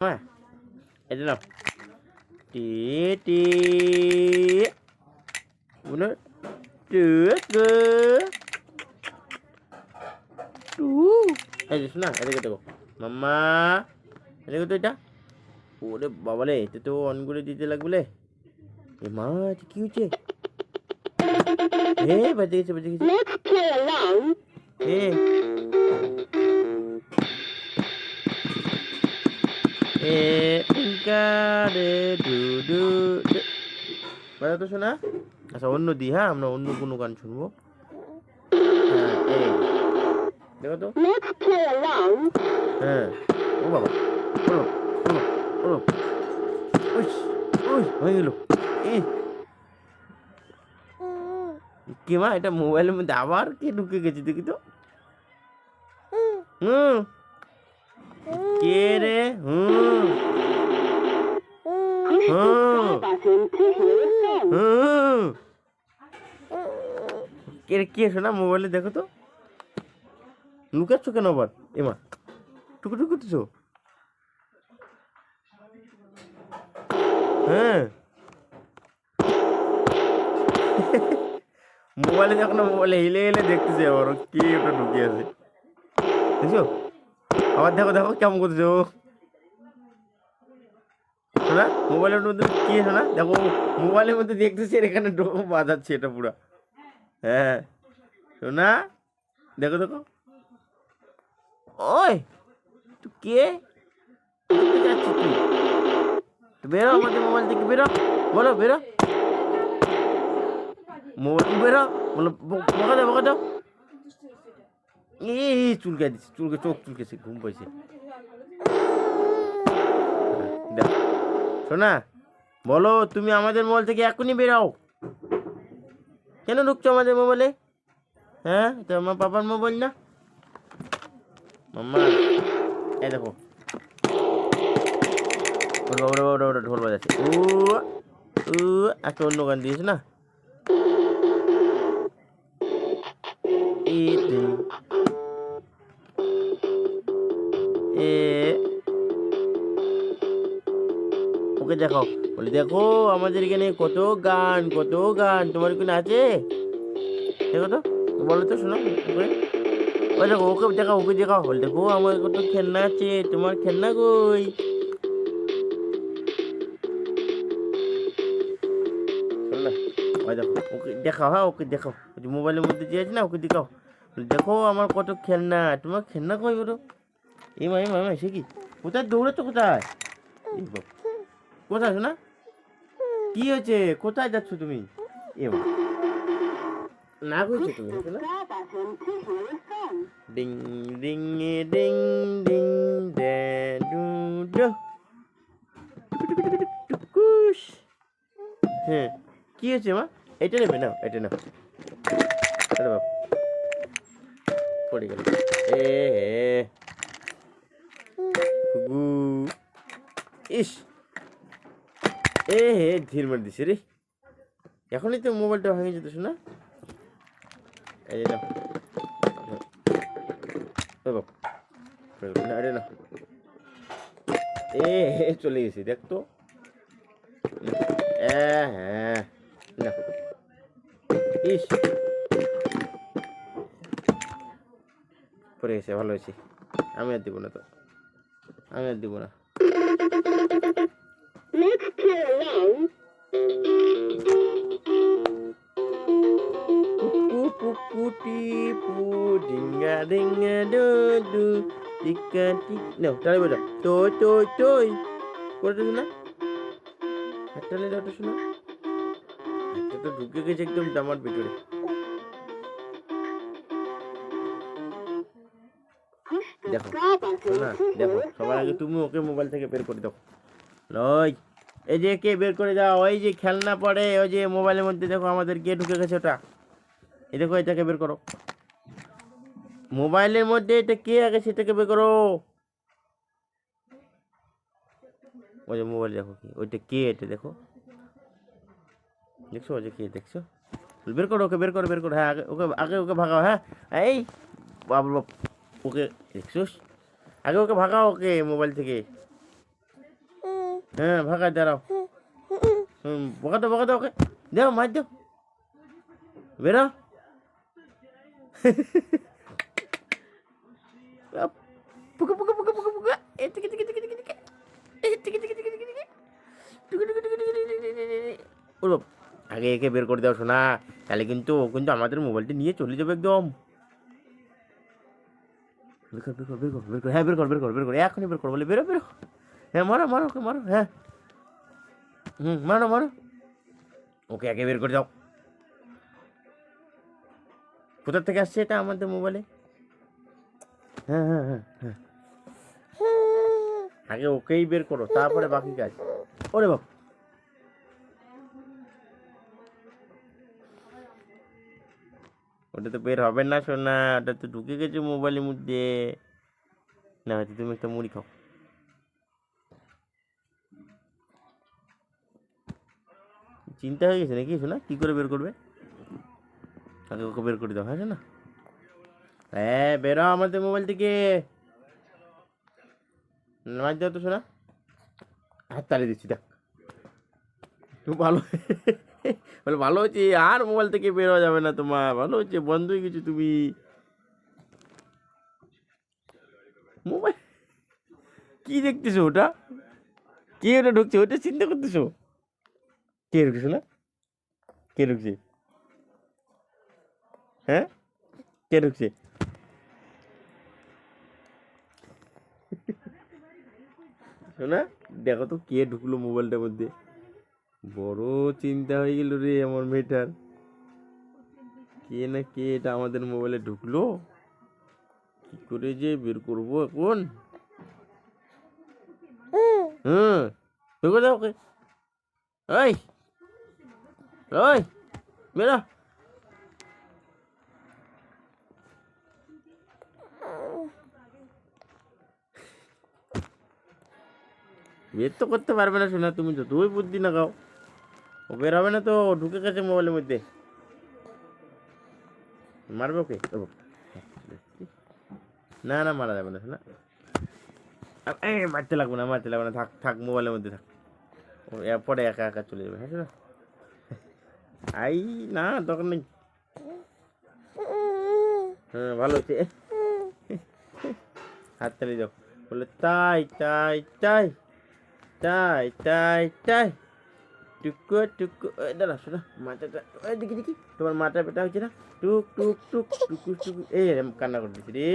হ্যাঁ এটা নাও টি টি বলো টু গো টু এই যে শোনা এদিকে দেখো মাম্মা এদিকে তো এটা ওরে বাবারে এটা তো অন করে দিতে লাগবে এ মা এটা কি হচ্ছে বাজে গেছে বাজা তো শোনা আচ্ছা অন্য দিই হ্যাঁ আমরা অন্য কোনো গান শুনবো দেখো তো হ্যাঁ ও বাবা হয়ে গেল কি মা এটা মোবাইলের মধ্যে আবার কে ঢুকে গেছে দেখি তো কে রে কে কে শোনা মোবাইলে দেখো তো লুকাচ্ছ কেন আবার এমা টুকু টুকু করতেছো হ্যাঁ মোবাইলে দেখো না মোবাইলে হেলে হেলে দেখতেছে আবার কে ওটা ঢুকে আছে দেখছো আবার দেখো দেখো কেমন করতেছে ও শোনা মোবাইলের মধ্যে কি শোনা দেখো মোবাইলের মধ্যে দেখতেছে এখানে ঢোক বাজাচ্ছে এটা পুরা হ্যাঁ শোনা দেখো দেখো ওই তুই কে যাচ্ছিস তুই বেরো আমাদের মোবাইল থেকে বেরো বলো বেরো মোবাইল বেরো বলো বকা দাও এই চুলকাই দিচ্ছে চোখ চুলকেছে ঘুম পাইছে দেখ শোনা বলো তুমি আমাদের মোবাইল থেকে এখনই বেরাও কেন ঢুকছো আমাদের মোবাইলে হ্যাঁ এটা আমার পাপার মোবাইল না মাম্মা এই দেখো ওটা ঢোল বাজাচ্ছে একটা অন্য গান দিয়েছে না ওকে দেখাও বলে দেখো আমাদের এখানে কত গান তোমার এখানে আছে দেখো তো বলো তো শোনো ওই দেখো ওকে দেখাও বলে দেখো আমার কত খেলনা আছে তোমার খেলনা কই ওই দেখো ওকে দেখাও হ্যাঁ ওকে দেখাও মোবাইলের মধ্যে যে আছে না ওকে দেখাও দেখো আমার কত খেলনা তোমার খেলনা কই বলো এমা সে কি কোথায় দৌড়াচ্ছ কোথায় কোথায় শোনা কি হয়েছে কোথায় যাচ্ছ তুমি এমা না কইছো তুমি ডিং ডিং ডিং ডিং টুকুস হ্যাঁ কি হয়েছে মা এটা নেবে না এটা না আরে বাপ পড়ে গেল ইস ধীর মার দিছে রে এখনই তো মোবাইলটা ভেঙে যেত শোনা এই না আরে না চলে গেছি দেখ তো হ্যাঁ না ইস পড়ে গেছে ভালো হয়েছে আমি আর দিব না তো তাহলে বোঝা তোই করে শোনা হাতটালে দাওটা শোনা হাতটা তো ঢুকে গেছে একদম জামার ভিতরে দেখো শোনা দেখো সবার আগে তুমি ওকে মোবাইল থেকে বের করে দাও লই এই যে কে বের করে দাও ওই যে খেলনা পড়ে ওই যে মোবাইলের মধ্যে দেখো আমাদের কে ঢুকে গেছে ওটা এই দেখো এটাকে বের করো মোবাইলের মধ্যে এটা কে আগে সেটাকে বের করো ওই যে মোবাইল দেখো কি ওইটা কে এটা দেখো দেখছো ওই যে কে দেখছো বের করো ওকে বের করো হ্যাঁ ওকে ভাগাও হ্যাঁ এই বাবা ওকে দেখছোস আগে ওকে ভাগাও ওকে মোবাইল থেকে হ্যাঁ ভাগায় দাঁড়াও। বকা দাও ওকে, দাও মার দাও, বেরো। পুকা পুকা পুকা পুকা পুকা এদিকে দিকে দিকে দিকে দিকে এদিকে দিকে দিকে দিকে দিকে ওর বাপ, আগে একে বের করে দাও শোনা, তাহলে কিন্তু ও কিন্তু আমাদের মোবাইলটা নিয়ে চলে যাবে একদম। বের কর বের কর বের কর বের কর, হ্যাঁ বের কর বের কর বের কর, এখনই বের কর, বলে বেরো বেরো। হ্যাঁ মারো মারো ওকে মারো, হ্যাঁ মারো মারো ওকে, আগে বের করে দাও। কোথা থেকে আসছে এটা আমাদের মোবাইলে? হ্যাঁ হ্যাঁ হ্যাঁ হ্যাঁ, আগে ওকেই বের করো, তারপরে বাকি কাজ। ওরে বাপ, ওটা তো বের হবে না শোনা, ওটা তো ঢুকে গেছে মোবাইলের মধ্যে। না হয়তো তুমি একটা মুড়ি খাও। চিন্তা হয়ে গেছে নাকি শোনা, কী করে বের করবে? আগে ওকে বের করে দাও, হ্যাঁ শোনা। হ্যাঁ বেরো আমাদের মোবাইল থেকে, মার দাও তো শোনা। হাত তাড়িয়ে দিচ্ছি দেখ, খুব ভালো। বলে ভালো হচ্ছে, আর মোবাইল থেকে বেরোয়া যাবে না তোমার, ভালো হচ্ছে, বন্ধ হয়ে গেছো তুমি। মোবাইল কি দেখতেছো ওটা? কে ওটা ঢুকছে ওটা চিন্তা করতেছো? কে ঢুকছে না? কে ঢুকছে? হ্যাঁ কে ঢুকছে? শোনা, দেখো তো কে ঢুকলো মোবাইলটার মধ্যে। বড় চিন্তা হয়ে গেল রে আমার মেয়েটার, কে না কে এটা আমাদের মোবাইলে ঢুকলো, কি করে যে বের করবো এখন। ঢুকে দাও ওকে, ওই ওই বেরো। বের তো করতে পারবে না শোনা, তুমি যতই বুদ্ধি না খাও, ও বের হবে না তো, ঢুকে গেছে মোবাইলের মধ্যে। মারবে ওকে? না না মারা যাবে না শোনা, মারতে লাগবে না মারতে লাগবে না, থাক থাক মোবাইলের মধ্যে থাক, ও এরপরে একা একা চলে যাবে। হ্যাঁ শোনা, আই না দরকার নেই। হ্যাঁ ভালো হচ্ছে, হাত তালি দাও, বলে তাই তাই তাই তাই তাই তাই টুকু টুকু। দাঁড়া শোনা, মাথাটা দেখি দেখি, তোমার মাথা পেটা হচ্ছে না, টুক টুক টুক টুকু টুকু, এই কান্না করে দিচ্ছি রে।